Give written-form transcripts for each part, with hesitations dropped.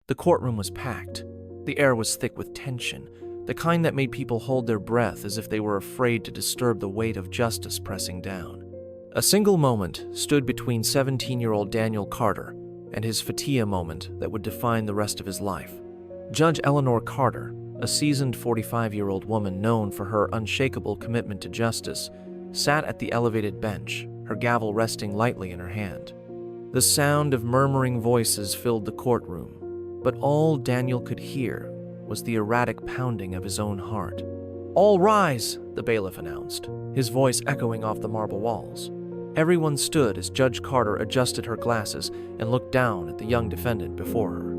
The courtroom was packed. The air was thick with tension, the kind that made people hold their breath as if they were afraid to disturb the weight of justice pressing down. A single moment stood between 17-year-old Daniel Carter and his fatia moment that would define the rest of his life. Judge Eleanor Carter, a seasoned 45-year-old woman known for her unshakable commitment to justice, sat at the elevated bench, her gavel resting lightly in her hand. The sound of murmuring voices filled the courtroom, but all Daniel could hear was the erratic pounding of his own heart. "All rise," the bailiff announced, his voice echoing off the marble walls. Everyone stood as Judge Carter adjusted her glasses and looked down at the young defendant before her.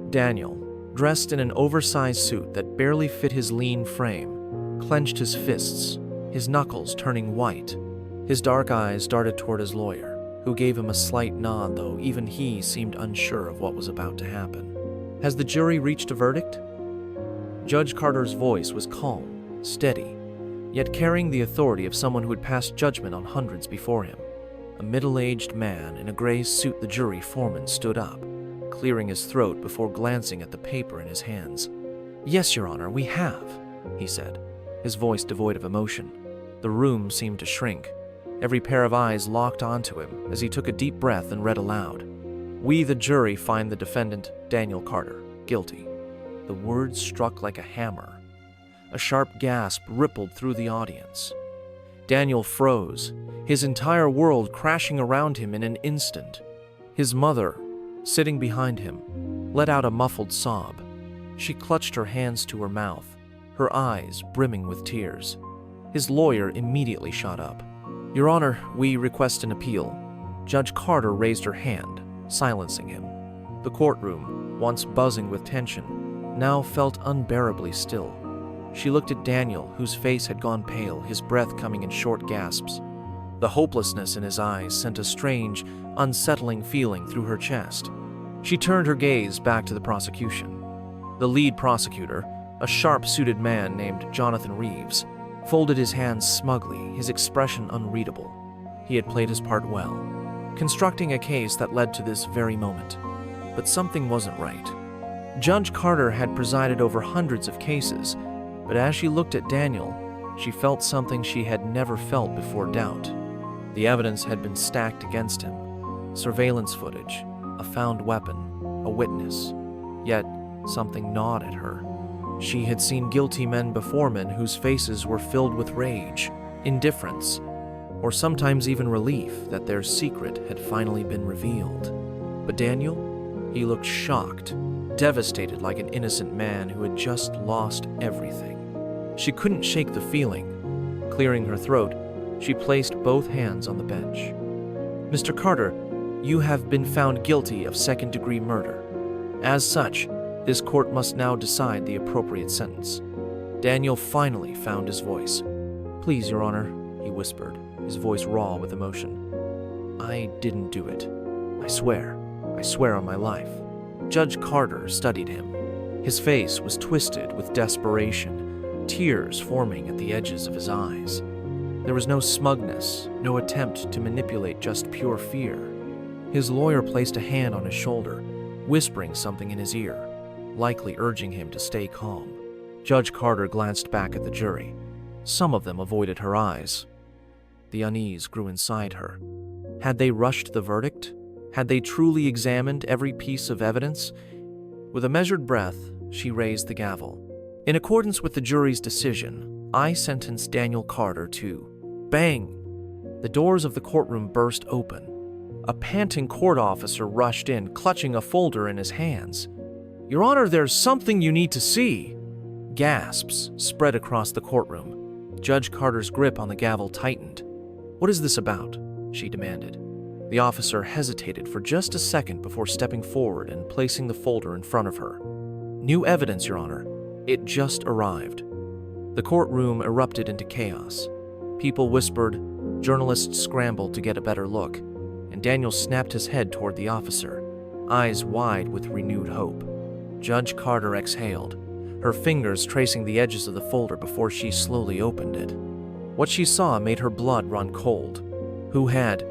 Daniel, dressed in an oversized suit that barely fit his lean frame, clenched his fists, his knuckles turning white. His dark eyes darted toward his lawyer, who gave him a slight nod, though even he seemed unsure of what was about to happen. "Has the jury reached a verdict?" Judge Carter's voice was calm, steady, yet carrying the authority of someone who had passed judgment on hundreds before him. A middle-aged man in a gray suit, the jury foreman, stood up, clearing his throat before glancing at the paper in his hands. "Yes, Your Honor, we have," he said, his voice devoid of emotion. The room seemed to shrink. Every pair of eyes locked onto him as he took a deep breath and read aloud. "We, the jury, find the defendant, Daniel Carter, guilty." The words struck like a hammer. A sharp gasp rippled through the audience. Daniel froze, his entire world crashing around him in an instant. His mother, sitting behind him, let out a muffled sob. She clutched her hands to her mouth, her eyes brimming with tears. His lawyer immediately shot up. "Your Honor, we request an appeal." Judge Carter raised her hand, silencing him. The courtroom, once buzzing with tension, now felt unbearably still. She looked at Daniel, whose face had gone pale, his breath coming in short gasps. The hopelessness in his eyes sent a strange, unsettling feeling through her chest. She turned her gaze back to the prosecution. The lead prosecutor, a sharp-suited man named Jonathan Reeves, folded his hands smugly, his expression unreadable. He had played his part well, constructing a case that led to this very moment. But something wasn't right. Judge Carter had presided over hundreds of cases, but as she looked at Daniel, she felt something she had never felt before: doubt. The evidence had been stacked against him. Surveillance footage, a found weapon, a witness. Yet, something gnawed at her. She had seen guilty men before, men whose faces were filled with rage, indifference, or sometimes even relief that their secret had finally been revealed. But Daniel? He looked shocked, devastated, like an innocent man who had just lost everything. She couldn't shake the feeling. Clearing her throat, she placed both hands on the bench. "Mr. Carter, you have been found guilty of second-degree murder. As such, this court must now decide the appropriate sentence." Daniel finally found his voice. "Please, Your Honor," he whispered, his voice raw with emotion. "I didn't do it. I swear on my life." Judge Carter studied him. His face was twisted with desperation, tears forming at the edges of his eyes. There was no smugness, no attempt to manipulate, just pure fear. His lawyer placed a hand on his shoulder, whispering something in his ear, likely urging him to stay calm. Judge Carter glanced back at the jury. Some of them avoided her eyes. The unease grew inside her. Had they rushed the verdict? Had they truly examined every piece of evidence? With a measured breath, she raised the gavel. "In accordance with the jury's decision, I sentence Daniel Carter to..." Bang! The doors of the courtroom burst open. A panting court officer rushed in, clutching a folder in his hands. "Your Honor, there's something you need to see!" Gasps spread across the courtroom. Judge Carter's grip on the gavel tightened. "What is this about?" she demanded. The officer hesitated for just a second before stepping forward and placing the folder in front of her. "New evidence, Your Honor. It just arrived." The courtroom erupted into chaos. People whispered, journalists scrambled to get a better look, and Daniel snapped his head toward the officer, eyes wide with renewed hope. Judge Carter exhaled, her fingers tracing the edges of the folder before she slowly opened it. What she saw made her blood run cold. Who had...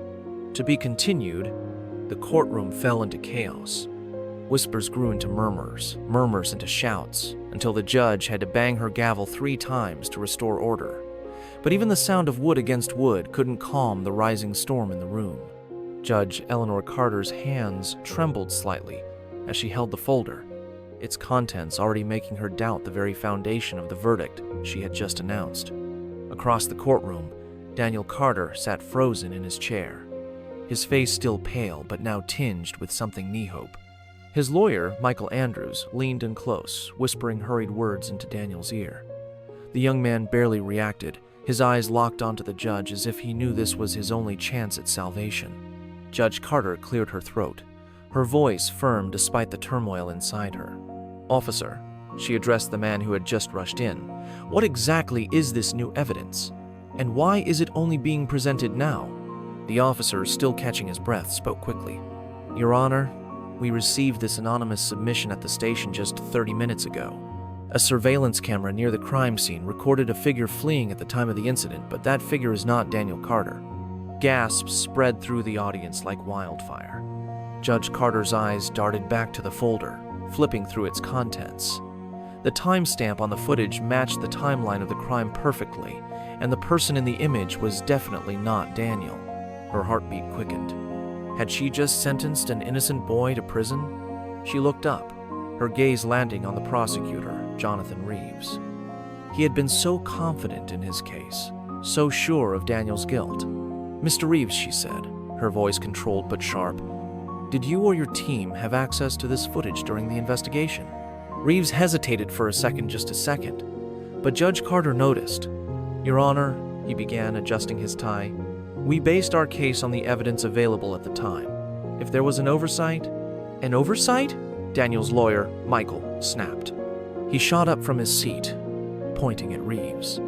To be continued, the courtroom fell into chaos. Whispers grew into murmurs, murmurs into shouts, until the judge had to bang her gavel 3 times to restore order. But even the sound of wood against wood couldn't calm the rising storm in the room. Judge Eleanor Carter's hands trembled slightly as she held the folder, its contents already making her doubt the very foundation of the verdict she had just announced. Across the courtroom, Daniel Carter sat frozen in his chair, his face still pale but now tinged with something knee-hope. His lawyer, Michael Andrews, leaned in close, whispering hurried words into Daniel's ear. The young man barely reacted, his eyes locked onto the judge as if he knew this was his only chance at salvation. Judge Carter cleared her throat, her voice firm despite the turmoil inside her. "Officer," she addressed the man who had just rushed in, "what exactly is this new evidence? And why is it only being presented now?" The officer, still catching his breath, spoke quickly. "Your Honor, we received this anonymous submission at the station just 30 minutes ago. A surveillance camera near the crime scene recorded a figure fleeing at the time of the incident, but that figure is not Daniel Carter." Gasps spread through the audience like wildfire. Judge Carter's eyes darted back to the folder, flipping through its contents. The timestamp on the footage matched the timeline of the crime perfectly, and the person in the image was definitely not Daniel. Her heartbeat quickened. Had she just sentenced an innocent boy to prison? She looked up, her gaze landing on the prosecutor, Jonathan Reeves. He had been so confident in his case, so sure of Daniel's guilt. "Mr. Reeves," she said, her voice controlled but sharp, "did you or your team have access to this footage during the investigation?" Reeves hesitated for just a second, but Judge Carter noticed. "Your Honor," he began, adjusting his tie, "we based our case on the evidence available at the time. If there was an oversight—" "An oversight?" Daniel's lawyer, Michael, snapped. He shot up from his seat, pointing at Reeves.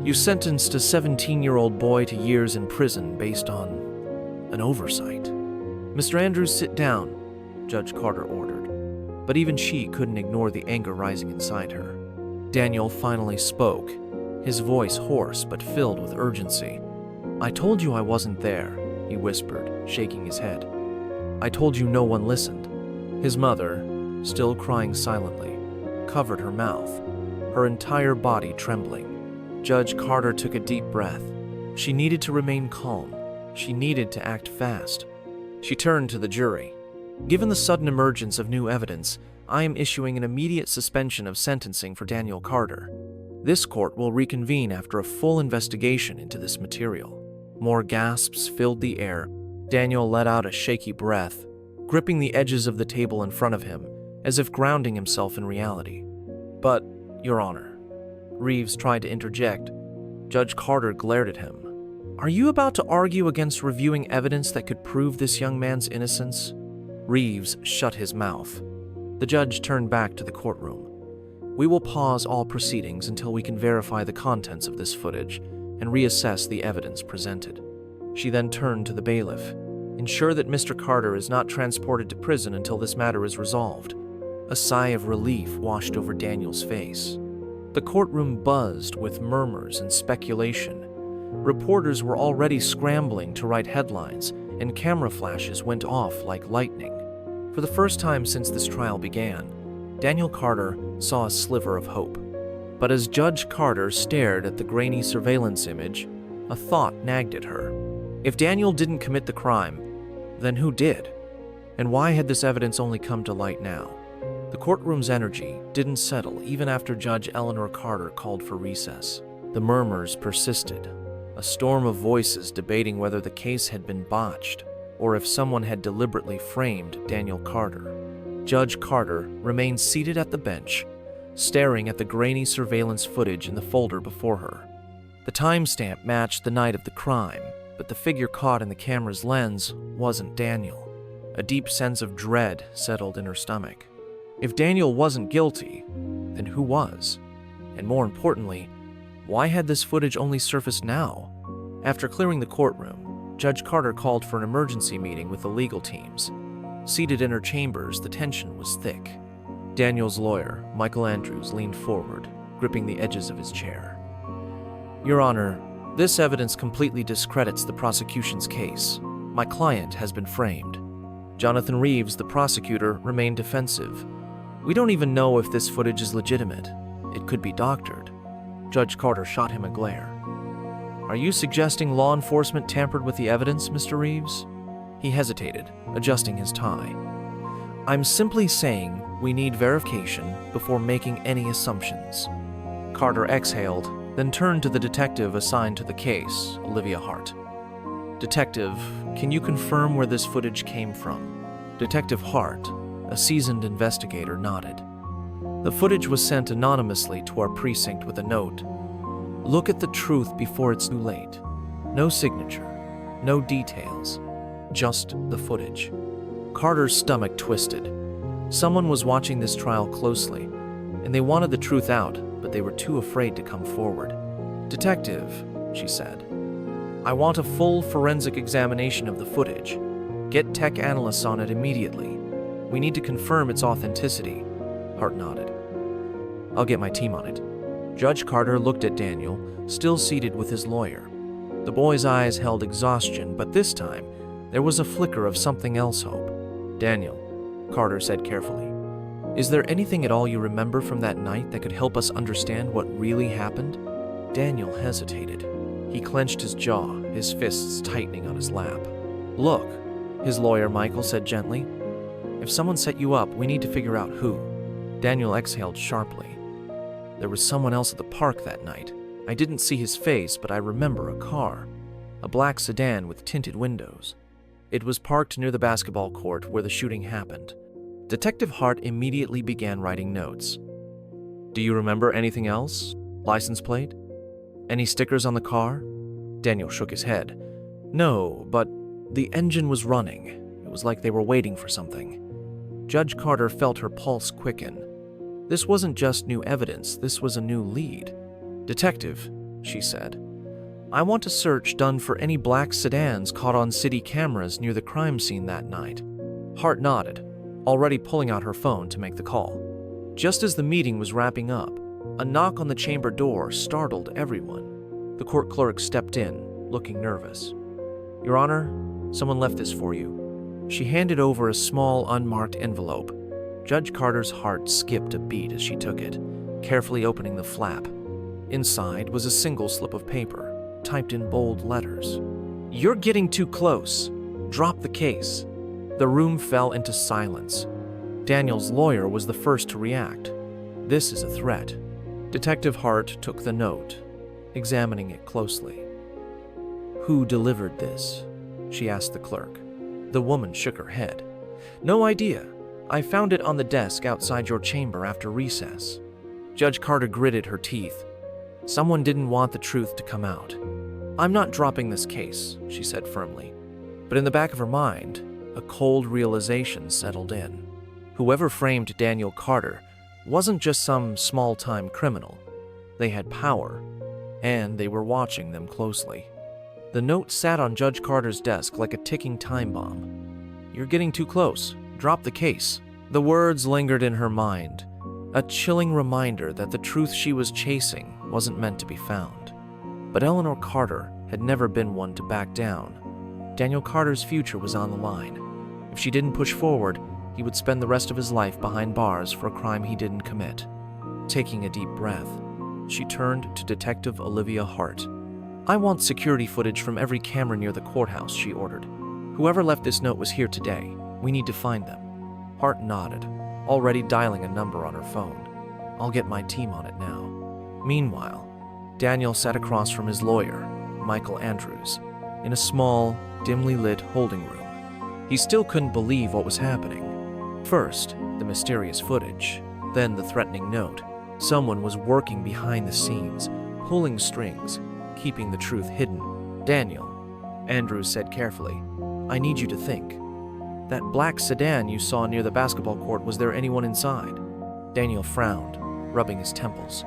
"You sentenced a 17-year-old boy to years in prison based on an oversight." "Mr. Andrews, sit down," Judge Carter ordered. But even she couldn't ignore the anger rising inside her. Daniel finally spoke, his voice hoarse but filled with urgency. "I told you I wasn't there," he whispered, shaking his head. "I told you no one listened." His mother, still crying silently, covered her mouth, her entire body trembling. Judge Carter took a deep breath. She needed to remain calm. She needed to act fast. She turned to the jury. "Given the sudden emergence of new evidence, I am issuing an immediate suspension of sentencing for Daniel Carter. This court will reconvene after a full investigation into this material." More gasps filled the air. Daniel let out a shaky breath, gripping the edges of the table in front of him, as if grounding himself in reality. "But, Your Honor," Reeves tried to interject. Judge Carter glared at him. "Are you about to argue against reviewing evidence that could prove this young man's innocence?" Reeves shut his mouth. The judge turned back to the courtroom. "We will pause all proceedings until we can verify the contents of this footage and reassess the evidence presented." She then turned to the bailiff. "Ensure that Mr. Carter is not transported to prison until this matter is resolved." A sigh of relief washed over Daniel's face. The courtroom buzzed with murmurs and speculation. Reporters were already scrambling to write headlines, and camera flashes went off like lightning. For the first time since this trial began, Daniel Carter saw a sliver of hope. But as Judge Carter stared at the grainy surveillance image, a thought nagged at her. If Daniel didn't commit the crime, then who did? And why had this evidence only come to light now? The courtroom's energy didn't settle even after Judge Eleanor Carter called for recess. The murmurs persisted, a storm of voices debating whether the case had been botched or if someone had deliberately framed Daniel Carter. Judge Carter remained seated at the bench, staring at the grainy surveillance footage in the folder before her. The timestamp matched the night of the crime, but the figure caught in the camera's lens wasn't Daniel. A deep sense of dread settled in her stomach. If Daniel wasn't guilty, then who was? And more importantly, why had this footage only surfaced now? After clearing the courtroom, Judge Carter called for an emergency meeting with the legal teams. Seated in her chambers, the tension was thick. Daniel's lawyer, Michael Andrews, leaned forward, gripping the edges of his chair. "Your Honor, this evidence completely discredits the prosecution's case. My client has been framed." Jonathan Reeves, the prosecutor, remained defensive. "We don't even know if this footage is legitimate. It could be doctored." Judge Carter shot him a glare. "Are you suggesting law enforcement tampered with the evidence, Mr. Reeves?" He hesitated, adjusting his tie. "I'm simply saying we need verification before making any assumptions." Carter exhaled, then turned to the detective assigned to the case, Olivia Hart. "Detective, can you confirm where this footage came from?" Detective Hart, a seasoned investigator, nodded. "The footage was sent anonymously to our precinct with a note. Look at the truth before it's too late. No signature, no details, just the footage." Carter's stomach twisted. Someone was watching this trial closely, and they wanted the truth out, but they were too afraid to come forward. "Detective," she said, "I want a full forensic examination of the footage. Get tech analysts on it immediately. We need to confirm its authenticity." Hart nodded. "I'll get my team on it." Judge Carter looked at Daniel, still seated with his lawyer. The boy's eyes held exhaustion, but this time, there was a flicker of something else hope. "Daniel," Carter said carefully, "is there anything at all you remember from that night that could help us understand what really happened?" Daniel hesitated. He clenched his jaw, his fists tightening on his lap. "Look," his lawyer Michael said gently, "if someone set you up, we need to figure out who." Daniel exhaled sharply. "There was someone else at the park that night. I didn't see his face, but I remember a car. A black sedan with tinted windows. It was parked near the basketball court where the shooting happened." Detective Hart immediately began writing notes. "Do you remember anything else? License plate? Any stickers on the car?" Daniel shook his head. "No, but the engine was running. It was like they were waiting for something." Judge Carter felt her pulse quicken. This wasn't just new evidence, this was a new lead. "Detective," she said, "I want a search done for any black sedans caught on city cameras near the crime scene that night." Hart nodded, already pulling out her phone to make the call. Just as the meeting was wrapping up, a knock on the chamber door startled everyone. The court clerk stepped in, looking nervous. "Your Honor, someone left this for you." She handed over a small, unmarked envelope. Judge Carter's heart skipped a beat as she took it, carefully opening the flap. Inside was a single slip of paper, typed in bold letters. "You're getting too close. Drop the case." The room fell into silence. Daniel's lawyer was the first to react. "This is a threat." Detective Hart took the note, examining it closely. "Who delivered this?" she asked the clerk. The woman shook her head. "No idea. I found it on the desk outside your chamber after recess." Judge Carter gritted her teeth. Someone didn't want the truth to come out. "I'm not dropping this case," she said firmly. But in the back of her mind, a cold realization settled in. Whoever framed Daniel Carter wasn't just some small-time criminal. They had power, and they were watching them closely. The note sat on Judge Carter's desk like a ticking time bomb. "You're getting too close. Drop the case." The words lingered in her mind, a chilling reminder that the truth she was chasing wasn't meant to be found. But Eleanor Carter had never been one to back down. Daniel Carter's future was on the line. If she didn't push forward, he would spend the rest of his life behind bars for a crime he didn't commit. Taking a deep breath, she turned to Detective Olivia Hart. "I want security footage from every camera near the courthouse," she ordered. "Whoever left this note was here today. We need to find them." Hart nodded, already dialing a number on her phone. "I'll get my team on it now." Meanwhile, Daniel sat across from his lawyer, Michael Andrews, in a small, dimly lit holding room. He still couldn't believe what was happening. First, the mysterious footage, then the threatening note. Someone was working behind the scenes, pulling strings, keeping the truth hidden. "Daniel," Andrews said carefully, "I need you to think. That black sedan you saw near the basketball court, was there anyone inside?" Daniel frowned, rubbing his temples.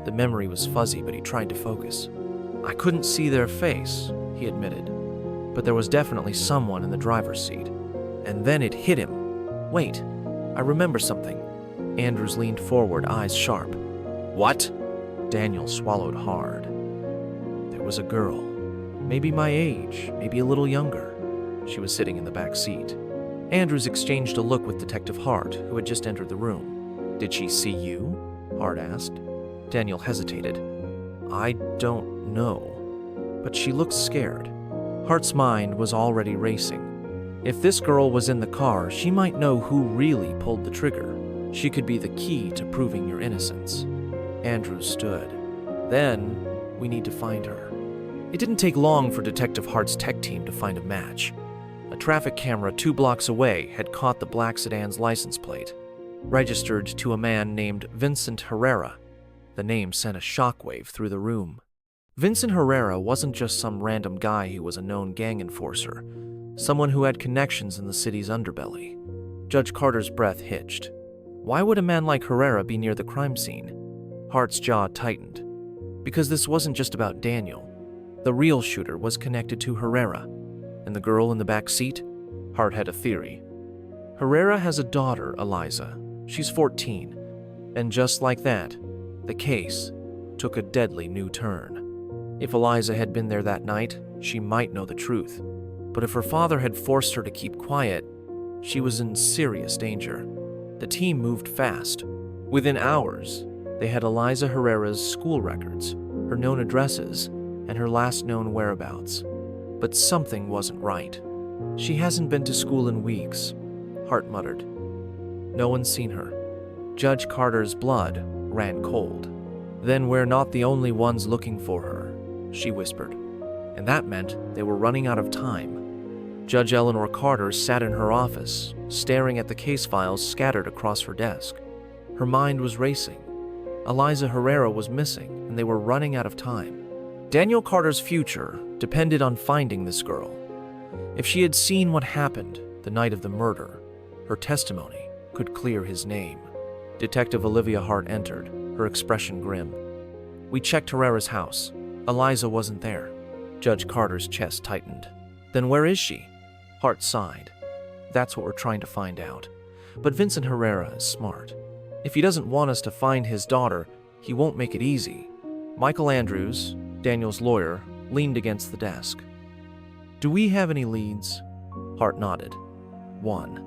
The memory was fuzzy, but he tried to focus. "I couldn't see their face," he admitted, "but there was definitely someone in the driver's seat." And then it hit him. "Wait, I remember something." Andrews leaned forward, eyes sharp. "What?" Daniel swallowed hard. There was a girl, maybe my age, maybe a little younger. She was sitting in the back seat. Andrews exchanged a look with Detective Hart, who had just entered the room. "Did she see you?" Hart asked. Daniel hesitated. "I don't know, but she looked scared." Hart's mind was already racing. If this girl was in the car, she might know who really pulled the trigger. She could be the key to proving your innocence. Andrews stood. "Then, we need to find her." It didn't take long for Detective Hart's tech team to find a match. A traffic camera 2 blocks away had caught the black sedan's license plate, registered to a man named Vincent Herrera. The name sent a shockwave through the room. Vincent Herrera wasn't just some random guy who was a known gang enforcer, someone who had connections in the city's underbelly. Judge Carter's breath hitched. Why would a man like Herrera be near the crime scene? Hart's jaw tightened. Because this wasn't just about Daniel. The real shooter was connected to Herrera. And the girl in the back seat? Hart had a theory. Herrera has a daughter, Eliza. She's 14. And just like that, the case took a deadly new turn. If Eliza had been there that night, she might know the truth. But if her father had forced her to keep quiet, she was in serious danger. The team moved fast. Within hours, they had Eliza Herrera's school records, her known addresses, and her last known whereabouts. But something wasn't right. "She hasn't been to school in weeks," Hart muttered. "No one's seen her." Judge Carter's blood ran cold. "Then we're not the only ones looking for her," she whispered. And that meant they were running out of time. Judge Eleanor Carter sat in her office, staring at the case files scattered across her desk. Her mind was racing. Eliza Herrera was missing, and they were running out of time. Daniel Carter's future depended on finding this girl. If she had seen what happened the night of the murder, her testimony could clear his name. Detective Olivia Hart entered, her expression grim. "We checked Herrera's house. Eliza wasn't there." Judge Carter's chest tightened. "Then where is she?" Hart sighed. "That's what we're trying to find out. But Vincent Herrera is smart. If he doesn't want us to find his daughter, he won't make it easy." Michael Andrews, Daniel's lawyer, leaned against the desk. "Do we have any leads?" Hart nodded. "One.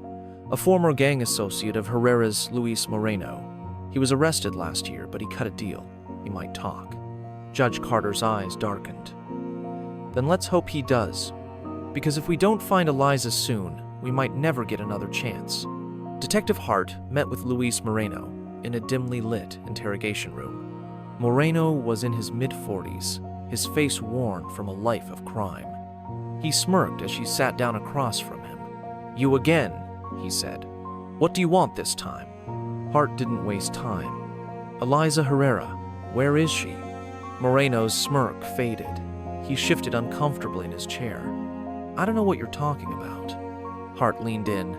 A former gang associate of Herrera's, Luis Moreno. He was arrested last year, but he cut a deal. He might talk." Judge Carter's eyes darkened. "Then let's hope he does. Because if we don't find Eliza soon, we might never get another chance." Detective Hart met with Luis Moreno in a dimly lit interrogation room. Moreno was in his mid-40s, his face worn from a life of crime. He smirked as she sat down across from him. "You again," he said. "What do you want this time?" Hart didn't waste time. "Eliza Herrera, where is she?" Moreno's smirk faded. He shifted uncomfortably in his chair. "I don't know what you're talking about." Hart leaned in.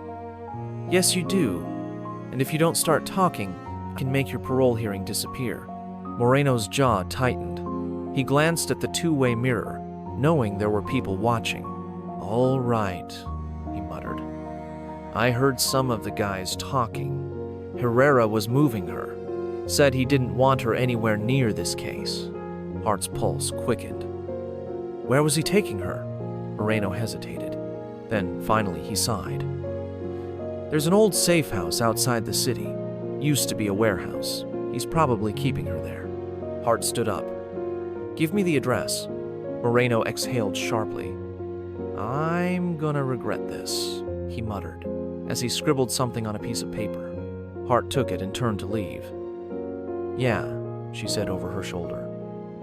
"Yes, you do. And if you don't start talking, I can make your parole hearing disappear." Moreno's jaw tightened. He glanced at the two-way mirror, knowing there were people watching. "All right," he muttered. "I heard some of the guys talking. Herrera was moving her. Said he didn't want her anywhere near this case." Hart's pulse quickened. "Where was he taking her?" Moreno hesitated. Then, finally, he sighed. "There's an old safe house outside the city. Used to be a warehouse. He's probably keeping her there." Hart stood up. "Give me the address." Moreno exhaled sharply. "I'm gonna regret this," he muttered, as he scribbled something on a piece of paper. Hart took it and turned to leave. "Yeah," she said over her shoulder.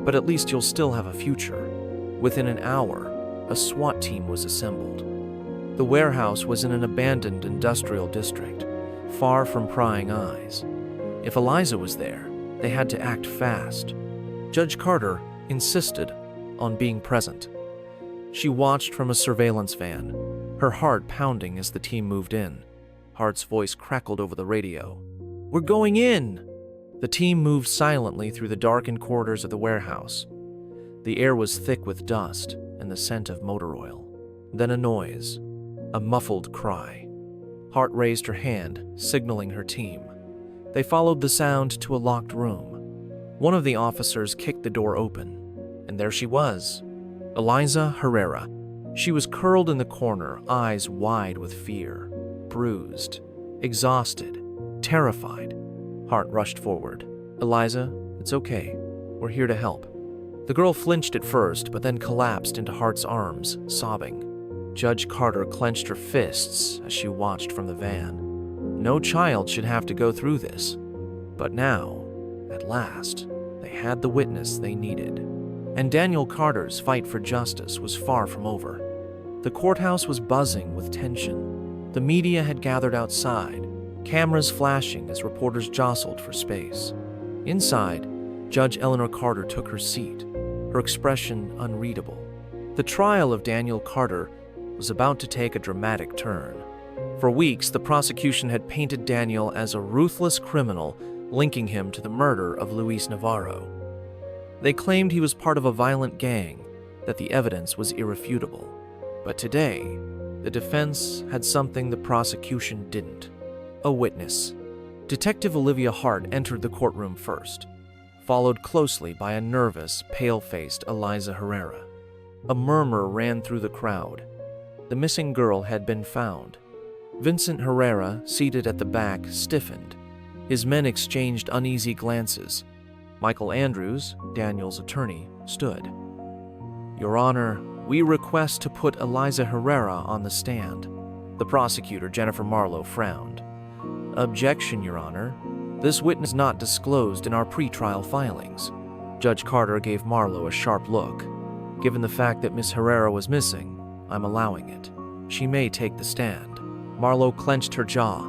"But at least you'll still have a future." Within an hour, a SWAT team was assembled. The warehouse was in an abandoned industrial district, far from prying eyes. If Eliza was there, they had to act fast. Judge Carter insisted on being present. She watched from a surveillance van, her heart pounding as the team moved in. Hart's voice crackled over the radio. "We're going in!" The team moved silently through the darkened corridors of the warehouse. The air was thick with dust and the scent of motor oil. Then a noise, a muffled cry. Hart raised her hand, signaling her team. They followed the sound to a locked room. One of the officers kicked the door open, and there she was, Eliza Herrera. She was curled in the corner, eyes wide with fear. bruised, exhausted, terrified. Hart rushed forward. "Eliza, it's okay. We're here to help." The girl flinched at first, but then collapsed into Hart's arms, sobbing. Judge Carter clenched her fists as she watched from the van. No child should have to go through this. But now, at last, they had the witness they needed. And Daniel Carter's fight for justice was far from over. The courthouse was buzzing with tension. The media had gathered outside, cameras flashing as reporters jostled for space. Inside, Judge Eleanor Carter took her seat, her expression unreadable. The trial of Daniel Carter was about to take a dramatic turn. For weeks, the prosecution had painted Daniel as a ruthless criminal, linking him to the murder of Luis Navarro. They claimed he was part of a violent gang, that the evidence was irrefutable. But today, the defense had something the prosecution didn't: a witness. Detective Olivia Hart entered the courtroom first, followed closely by a nervous, pale-faced Eliza Herrera. A murmur ran through the crowd. The missing girl had been found. Vincent Herrera, seated at the back, stiffened. His men exchanged uneasy glances. Michael Andrews, Daniel's attorney, stood. "Your Honor, we request to put Eliza Herrera on the stand." The prosecutor, Jennifer Marlowe, frowned. "Objection, Your Honor. This witness is not disclosed in our pretrial filings." Judge Carter gave Marlowe a sharp look. "Given the fact that Miss Herrera was missing, I'm allowing it. She may take the stand." Marlowe clenched her jaw.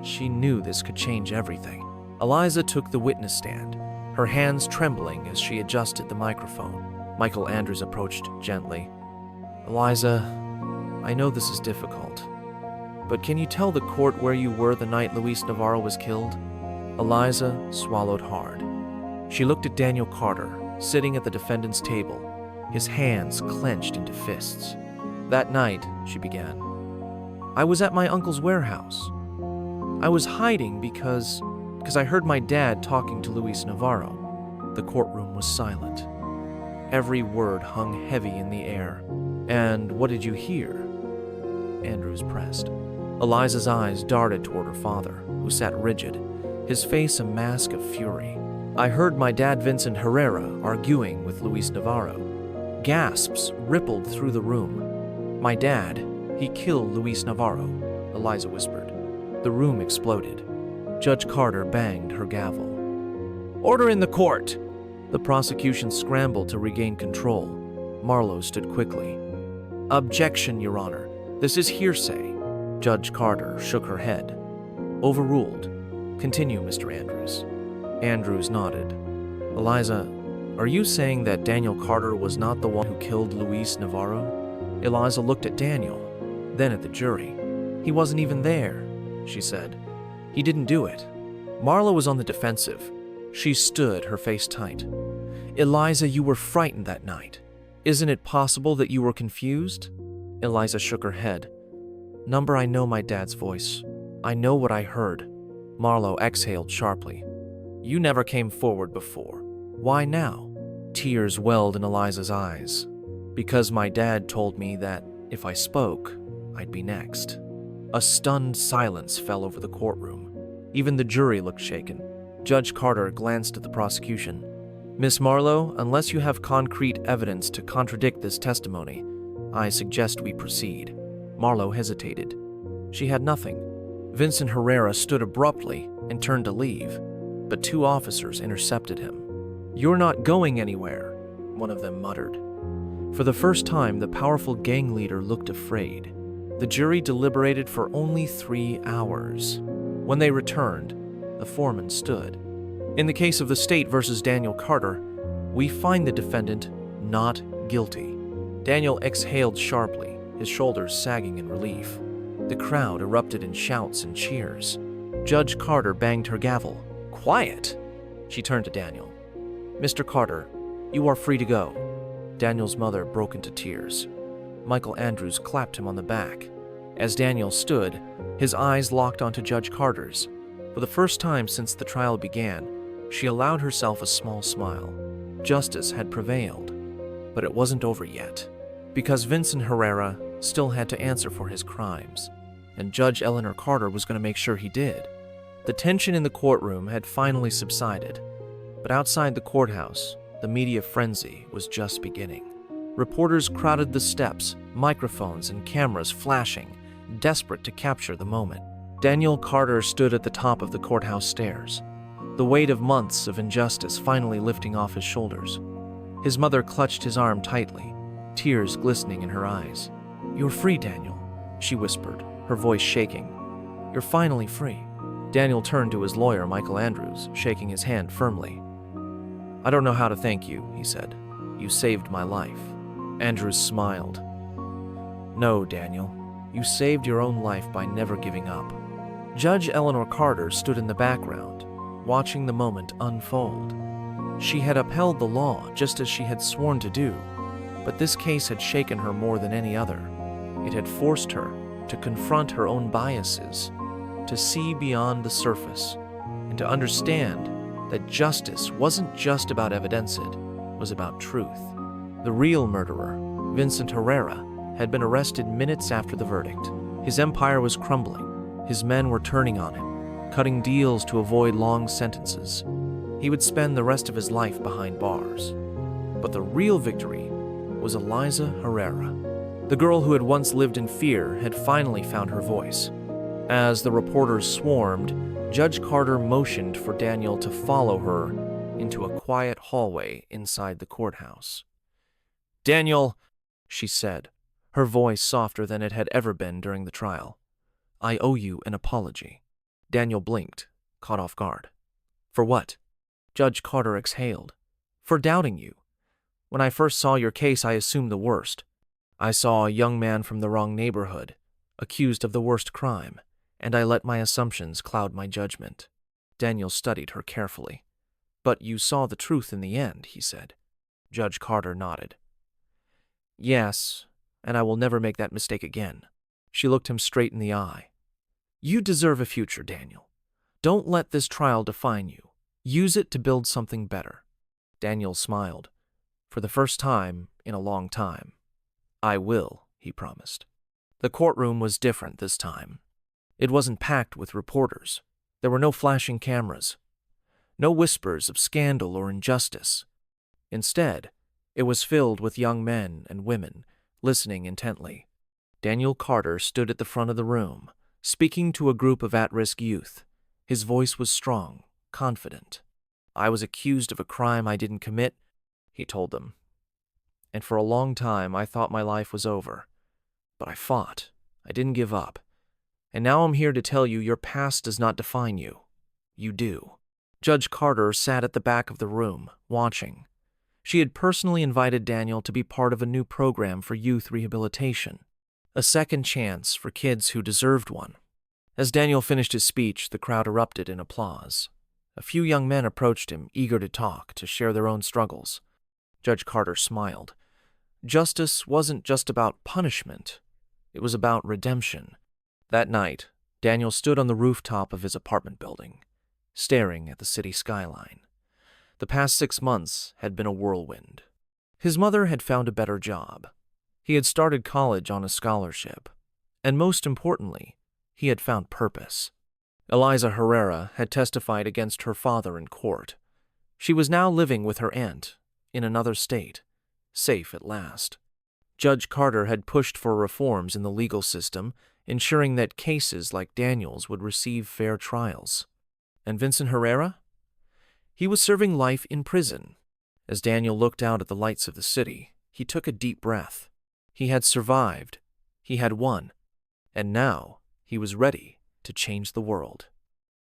She knew this could change everything. Eliza took the witness stand, her hands trembling as she adjusted the microphone. Michael Andrews approached gently. "Eliza, I know this is difficult, but can you tell the court where you were the night Luis Navarro was killed?" Eliza swallowed hard. She looked at Daniel Carter, sitting at the defendant's table, his hands clenched into fists. "That night," she began, "I was at my uncle's warehouse. I was hiding because I heard my dad talking to Luis Navarro." The courtroom was silent. Every word hung heavy in the air. "And what did you hear?" Andrews pressed. Eliza's eyes darted toward her father, who sat rigid, his face a mask of fury. "I heard my dad Vincent Herrera arguing with Luis Navarro." Gasps rippled through the room. "My dad, he killed Luis Navarro," Eliza whispered. The room exploded. Judge Carter banged her gavel. "Order in the court!" The prosecution scrambled to regain control. Marlowe stood quickly. "Objection, Your Honor. This is hearsay." Judge Carter shook her head. "Overruled. Continue, Mr. Andrews." Andrews nodded. "Eliza, are you saying that Daniel Carter was not the one who killed Luis Navarro?" Eliza looked at Daniel, then at the jury. "He wasn't even there," she said. "He didn't do it." Marlowe was on the defensive. She stood, her face tight. "Eliza, you were frightened that night. Isn't it possible that you were confused?" Eliza shook her head. "Number, I know my dad's voice. I know what I heard." Marlowe exhaled sharply. "You never came forward before. Why now?" Tears welled in Eliza's eyes. "Because my dad told me that if I spoke, I'd be next." A stunned silence fell over the courtroom. Even the jury looked shaken. Judge Carter glanced at the prosecution. "Miss Marlowe, unless you have concrete evidence to contradict this testimony, I suggest we proceed." Marlowe hesitated. She had nothing. Vincent Herrera stood abruptly and turned to leave, but two officers intercepted him. "You're not going anywhere," one of them muttered. For the first time, the powerful gang leader looked afraid. The jury deliberated for only 3 hours. When they returned, the foreman stood. "In the case of the state versus Daniel Carter, we find the defendant not guilty." Daniel exhaled sharply, his shoulders sagging in relief. The crowd erupted in shouts and cheers. Judge Carter banged her gavel. "Quiet!" She turned to Daniel. "Mr. Carter, you are free to go." Daniel's mother broke into tears. Michael Andrews clapped him on the back. As Daniel stood, his eyes locked onto Judge Carter's. For the first time since the trial began, she allowed herself a small smile. Justice had prevailed. But it wasn't over yet, because Vincent Herrera still had to answer for his crimes, and Judge Eleanor Carter was going to make sure he did. The tension in the courtroom had finally subsided, but outside the courthouse, the media frenzy was just beginning. Reporters crowded the steps, microphones and cameras flashing, desperate to capture the moment. Daniel Carter stood at the top of the courthouse stairs, the weight of months of injustice finally lifting off his shoulders. His mother clutched his arm tightly, tears glistening in her eyes. "You're free, Daniel," she whispered, her voice shaking. "You're finally free." Daniel turned to his lawyer, Michael Andrews, shaking his hand firmly. "I don't know how to thank you," he said. "You saved my life." Andrews smiled. "No, Daniel, you saved your own life by never giving up." Judge Eleanor Carter stood in the background, watching the moment unfold. She had upheld the law just as she had sworn to do, but this case had shaken her more than any other. It had forced her to confront her own biases, to see beyond the surface, and to understand that justice wasn't just about evidence, it was about truth. The real murderer, Vincent Herrera, had been arrested minutes after the verdict. His empire was crumbling. His men were turning on him, cutting deals to avoid long sentences. He would spend the rest of his life behind bars. But the real victory was Eliza Herrera. The girl who had once lived in fear had finally found her voice. As the reporters swarmed, Judge Carter motioned for Daniel to follow her into a quiet hallway inside the courthouse. "Daniel," she said, her voice softer than it had ever been during the trial, "I owe you an apology." Daniel blinked, caught off guard. "For what?" Judge Carter exhaled. "For doubting you. When I first saw your case, I assumed the worst. I saw a young man from the wrong neighborhood, accused of the worst crime, and I let my assumptions cloud my judgment." Daniel studied her carefully. "But you saw the truth in the end," he said. Judge Carter nodded. "Yes, and I will never make that mistake again." She looked him straight in the eye. "You deserve a future, Daniel. Don't let this trial define you. Use it to build something better." Daniel smiled. For the first time in a long time. "I will," he promised. The courtroom was different this time. It wasn't packed with reporters. There were no flashing cameras, no whispers of scandal or injustice. Instead, it was filled with young men and women listening intently. Daniel Carter stood at the front of the room, speaking to a group of at-risk youth. His voice was strong, confident. "I was accused of a crime I didn't commit," he told them. "And for a long time, I thought my life was over. But I fought. I didn't give up. And now I'm here to tell you your past does not define you. You do." Judge Carter sat at the back of the room, watching. She had personally invited Daniel to be part of a new program for youth rehabilitation, a second chance for kids who deserved one. As Daniel finished his speech, the crowd erupted in applause. A few young men approached him, eager to talk, to share their own struggles. Judge Carter smiled. Justice wasn't just about punishment. It was about redemption. That night, Daniel stood on the rooftop of his apartment building, staring at the city skyline. The past 6 months had been a whirlwind. His mother had found a better job. He had started college on a scholarship. And most importantly, he had found purpose. Eliza Herrera had testified against her father in court. She was now living with her aunt in another state, safe at last. Judge Carter had pushed for reforms in the legal system, ensuring that cases like Daniel's would receive fair trials. And Vincent Herrera? He was serving life in prison. As Daniel looked out at the lights of the city, he took a deep breath. He had survived. He had won. And now he was ready to change the world.